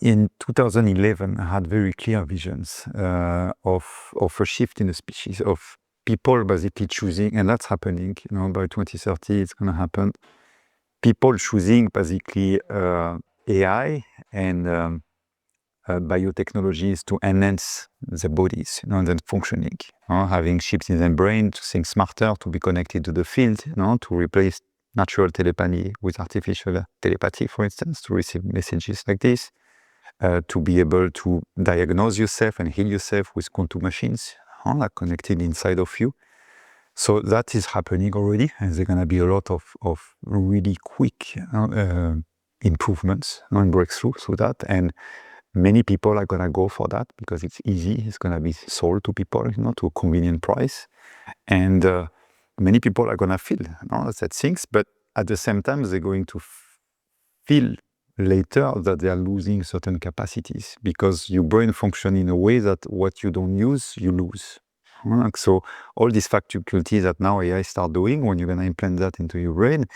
in 2011, I had very clear visions of a shift in the species, of people basically choosing, and that's happening, by 2030, it's going to happen. People choosing basically AI and biotechnologies to enhance their bodies, and then functioning, having chips in their brain to think smarter, to be connected to the field, to replace natural telepathy with artificial telepathy, for instance, to receive messages like this, to be able to diagnose yourself and heal yourself with quantum machines, like connected inside of you. So that is happening already, and there's going to be a lot of really quick improvements and breakthrough through that. And many people are going to go for that because it's easy. It's going to be sold to people, to a convenient price. And many people are going to feel that things, but at the same time, they're going to feel later that they are losing certain capacities because your brain functions in a way that what you don't use, you lose. So all these faculties that now AI start doing, when you're going to implant that into your brain,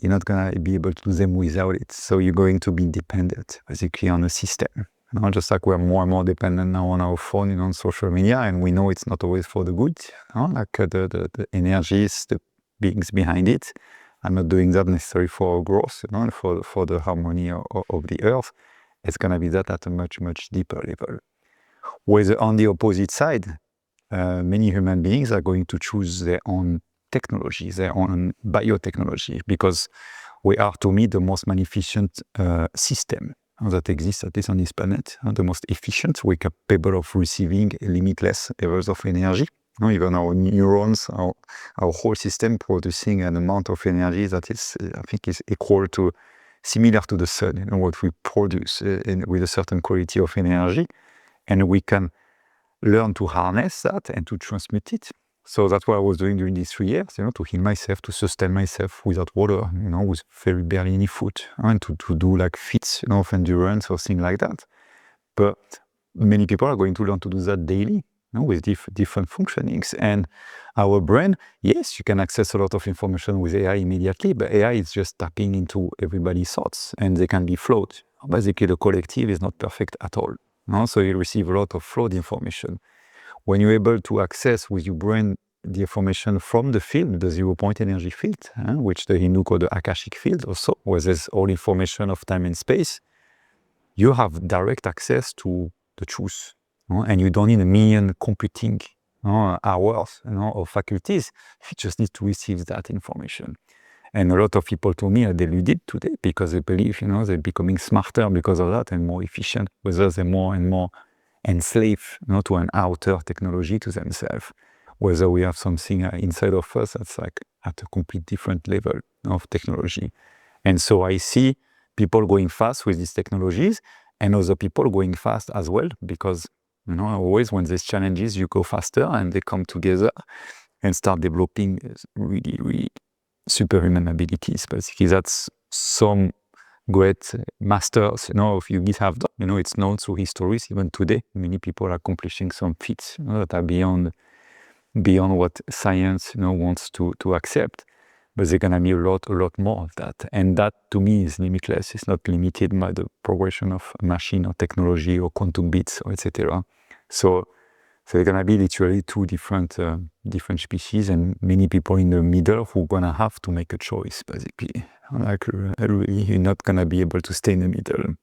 you're not going to be able to do them without it. So you're going to be dependent, basically, on a system. Just like we're more and more dependent now on our phone, on social media, and we know it's not always for the good. Like the energies, the beings behind it, are not doing that necessarily for our growth, and for the harmony of the earth. It's going to be that at a much, much deeper level. Whereas on the opposite side, many human beings are going to choose their own technology, their own biotechnology, because we are, to me, the most magnificent system that exists, at least on this planet, the most efficient. We're capable of receiving limitless levels of energy. Even our neurons, our whole system producing an amount of energy that is, I think, is equal to, similar to the sun, what we produce with a certain quality of energy. And we can learn to harness that and to transmit it. So that's what I was doing during these 3 years, to heal myself, to sustain myself without water, with very barely any food, and to do like feats, of endurance or things like that. But many people are going to learn to do that daily, with different functionings. And our brain, yes, you can access a lot of information with AI immediately, but AI is just tapping into everybody's thoughts, and they can be flawed. Basically, the collective is not perfect at all. So you receive a lot of flawed information. When you're able to access with your brain the information from the field, the zero-point energy field, which the Hindu call the Akashic field also, where there's all information of time and space, you have direct access to the truth. And you don't need a million computing hours or faculties. You just need to receive that information. And a lot of people told me are deluded today because they believe, they're becoming smarter because of that and more efficient, whether they're more and more enslaved to an outer technology to themselves, whether we have something inside of us that's like at a complete different level of technology. And so I see people going fast with these technologies and other people going fast as well because, always when there's challenges, you go faster and they come together and start developing really, really superhuman abilities. Basically, that's some great masters, of yogis have done. It's known through histories. Even today, many people are accomplishing some feats that are beyond what science, wants to accept. But there's gonna be a lot more of that. And that, to me, is limitless. It's not limited by the progression of machine or technology or quantum bits or etc. So they're gonna be literally two different species, and many people in the middle who are gonna have to make a choice, basically. Like, really, you're not gonna be able to stay in the middle.